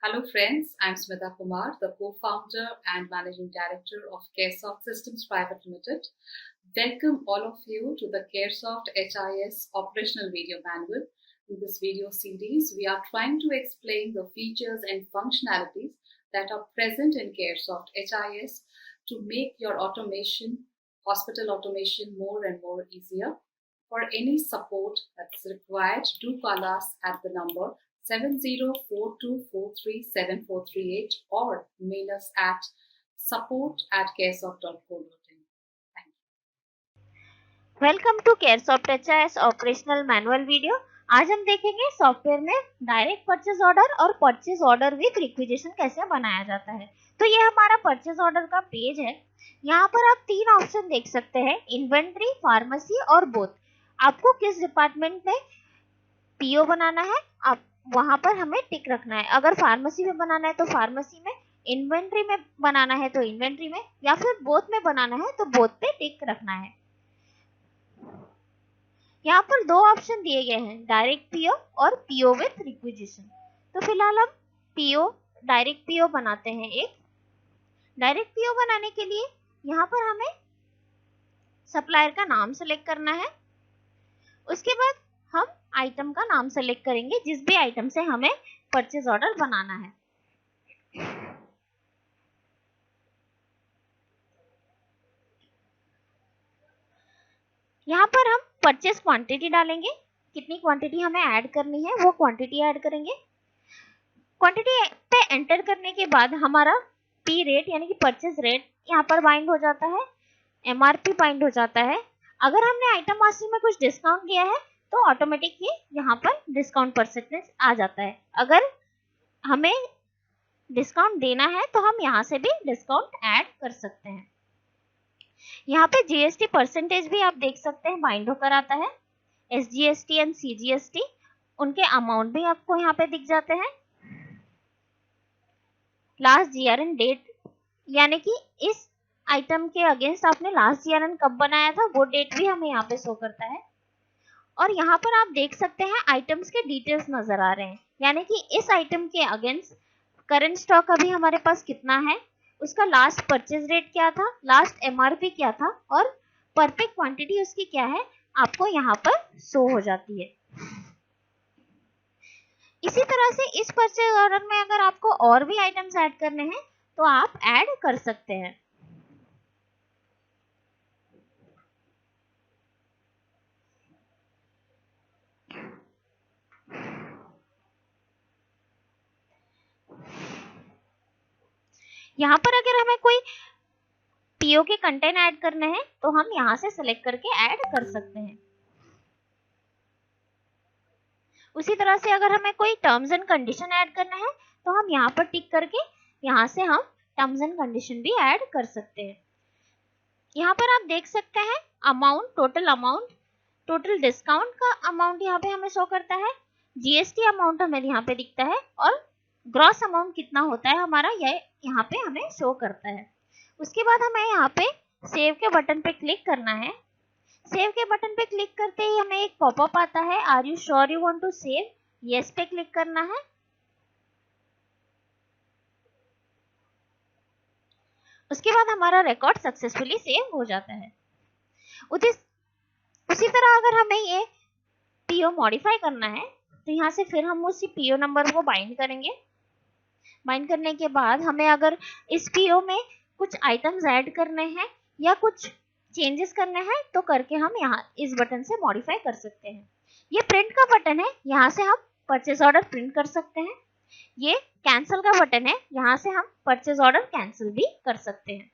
Hello friends, I'm Smita Kumar, the co-founder and managing director of Caresoft Systems Private Limited. Welcome all of you to the Caresoft HIS operational video manual. In this video series, we are trying to explain the features and functionalities that are present in Caresoft HIS to make your hospital automation more and more easier. For any support that's required, do call us at the number 7042437438 or mail us at support@caresoft.co.in. Thank you. Welcome to CareSoft HIS operational manual video. आज हम देखेंगे software में direct purchase order और purchase order with requisition कैसे बनाया जाता है। तो ये हमारा परचेज ऑर्डर का पेज है। यहाँ पर आप तीन ऑप्शन देख सकते हैं, इन्वेंट्री, फार्मेसी और बोथ। आपको किस डिपार्टमेंट में पीओ बनाना है, आप वहां पर हमें टिक रखना है। अगर फार्मेसी में बनाना है तो फार्मेसी में, इन्वेंट्री में बनाना है तो इन्वेंट्री में, या फिर बोथ में बनाना है तो बोथ पे टिक रखना है। यहाँ पर दो ऑप्शन दिए गए हैं, डायरेक्ट पीओ और पीओ विथ रिक्विजिशन। तो फिलहाल हम डायरेक्ट पीओ बनाते हैं। एक डायरेक्ट पीओ बनाने के लिए यहाँ पर हमें सप्लायर का नाम सेलेक्ट करना है। उसके बाद हम आइटम का नाम सेलेक्ट करेंगे, जिस भी आइटम से हमें परचेज ऑर्डर बनाना है। यहाँ पर हम परचेज क्वांटिटी डालेंगे, कितनी क्वांटिटी हमें ऐड करनी है वो क्वांटिटी ऐड करेंगे। क्वांटिटी पे एंटर करने के बाद हमारा पी रेट यानी कि परचेज रेट यहाँ पर बाइंड हो जाता है, एमआरपी बाइंड हो जाता है। अगर हमने आइटम मास्टर में कुछ डिस्काउंट किया है तो ऑटोमेटिक ही यहाँ पर डिस्काउंट परसेंटेज आ जाता है। अगर हमें डिस्काउंट देना है तो हम यहाँ से भी डिस्काउंट ऐड कर सकते हैं। यहाँ पे जीएसटी परसेंटेज भी आप देख सकते हैं बाइंड होकर आता है। एसजीएसटी एंड सीजीएसटी उनके अमाउंट भी आपको यहाँ पे दिख जाते हैं। लास्ट जीआरएन डेट यानी कि इस आइटम के अगेंस्ट आपने लास्ट जीआरएन कब बनाया था वो डेट भी हमें यहाँ पे शो करता है। और यहाँ पर आप देख सकते हैं आइटम्स के डिटेल्स नजर आ रहे हैं, यानी कि इस आइटम के अगेंस्ट करंट स्टॉक अभी हमारे पास कितना है, उसका लास्ट परचेज रेट क्या था, लास्ट एमआरपी क्या था और परफेक्ट क्वांटिटी उसकी क्या है, आपको यहाँ पर शो हो जाती है। इसी तरह से इस परचेज ऑर्डर में अगर आपको और भी आइटम्स ऐड करने हैं तो आप ऐड कर सकते हैं। यहाँ पर अगर हमें कोई पीओ के कंटेंट ऐड करने हैं तो हम यहाँ से सिलेक्ट करके ऐड कर सकते हैं। उसी तरह से अगर हमें कोई टर्म्स एंड कंडीशन ऐड करना है तो हम यहाँ पर टिक करके यहाँ से हम टर्म्स एंड कंडीशन भी ऐड कर सकते हैं। यहाँ पर आप देख सकते हैं अमाउंट, टोटल डिस्काउंट का अमाउंट यहाँ पे हमें शो करता है, जीएसटी अमाउंट हमें यहाँ पे दिखता है और ग्रॉस अमाउंट कितना होता है हमारा यह यहाँ पे हमें शो करता है। उसके बाद हमें यहाँ पे सेव के बटन पे क्लिक करना है। सेव के बटन पे क्लिक करते ही हमें एक पॉपअप आता है, are you sure you want to save, yes पे क्लिक करना है। उसके बाद हमारा रिकॉर्ड सक्सेसफुली सेव हो जाता है। उसी तरह अगर हमें ये पीओ मॉडिफाई करना है तो यहाँ से फिर हम उसी पीओ नंबर को बाइंड करेंगे। बाइंड करने के बाद हमें अगर इस पीओ में कुछ आइटम्स ऐड करने हैं या कुछ चेंजेस करने हैं तो करके हम यहाँ इस बटन से मॉडिफाई कर सकते हैं। ये प्रिंट का बटन है, यहाँ से हम परचेज ऑर्डर प्रिंट कर सकते हैं। ये कैंसिल का बटन है, यहाँ से हम परचेज ऑर्डर कैंसिल भी कर सकते हैं।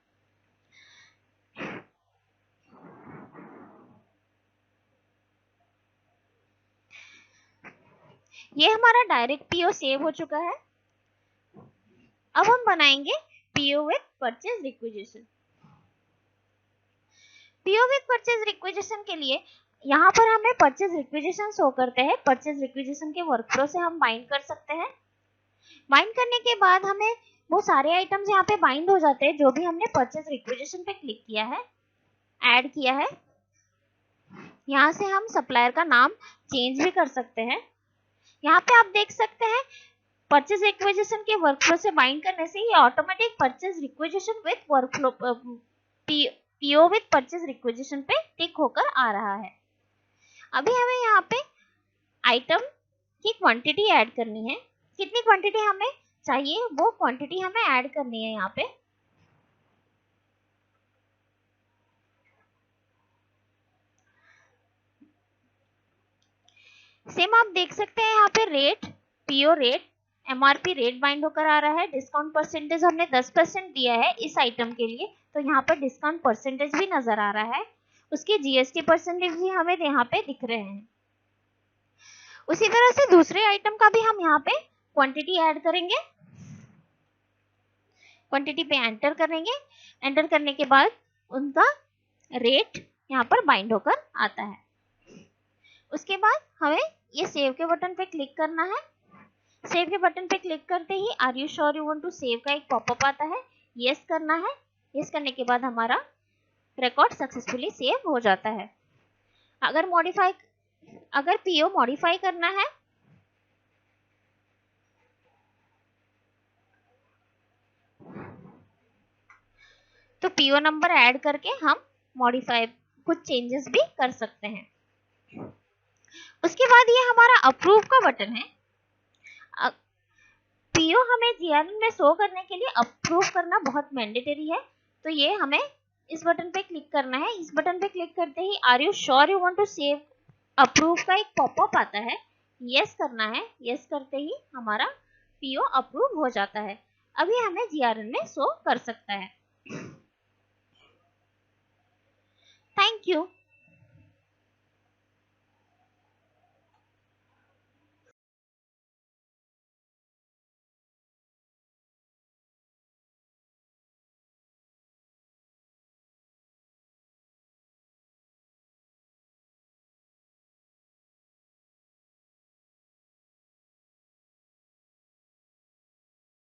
ये हमारा डायरेक्ट पीओ सेव हो चुका है। अब हम बनाएंगे PO with purchase requisition. PO with purchase requisition के लिए यहाँ पर हमें परचेज रिक्विजिशन शो करते हैं। परचेज रिक्विजिशन के वर्कफ्लो से हम बाइंड कर सकते हैं। बाइंड करने के बाद हमें वो सारे आइटम्स यहाँ पे बाइंड हो जाते हैं जो भी हमने परचेज रिक्विजिशन पे क्लिक किया है, ऐड किया है। यहाँ से हम सप्लायर का नाम चेंज भी कर सकते हैं। यहाँ पे आप देख सकते हैं परचेज रिक्वेजिशन के वर्कफ्लो से बाइंड करने से ये automatic purchase requisition with workflow PO with purchase requisition पे टिक होकर आ रहा है। अभी हमें यहाँ पे आइटम की क्वांटिटी ऐड करनी है। कितनी क्वांटिटी हमें चाहिए वो क्वांटिटी हमें ऐड करनी है यहाँ पे। सेम आप देख सकते हैं यहाँ पे rate, PO rate, MRP rate bind होकर आ रहा है। डिस्काउंट परसेंटेज हमने 10% दिया है इस आइटम के लिए, तो यहाँ पर डिस्काउंट परसेंटेज भी नजर आ रहा है। उसके जीएसटी परसेंटेज भी हमें यहाँ पे दिख रहे हैं। उसी तरह से दूसरे आइटम का भी हम यहाँ पे क्वांटिटी ऐड करेंगे। क्वांटिटी पे एंटर करेंगे। एंटर करने के बाद उनका रेट यहाँ पर बाइंड होकर आता है। उसके बाद हमें ये सेव के बटन पे क्लिक करना है। सेव के बटन पे क्लिक करते ही are you sure you want to save का एक पॉपअप आता है, यस करना है। यस करने के बाद हमारा रिकॉर्ड सक्सेसफुली सेव हो जाता है। अगर पीओ मॉडिफाई करना है तो पीओ नंबर ऐड करके हम मॉडिफाई कुछ चेंजेस भी कर सकते हैं। उसके बाद ये हमारा अप्रूव का बटन है। पीओ हमें जीआरएन में शो करने के लिए अप्रूव करना बहुत मैंडेटरी है, तो ये हमें इस बटन पे क्लिक करना है। इस बटन पे क्लिक करते ही are you sure you want to save approve का एक पॉपअप आता है, यस करना है। यस करते ही हमारा पीओ अप्रूव हो जाता है। अभी हमें जीआरएन में शो कर सकता है। Thank you.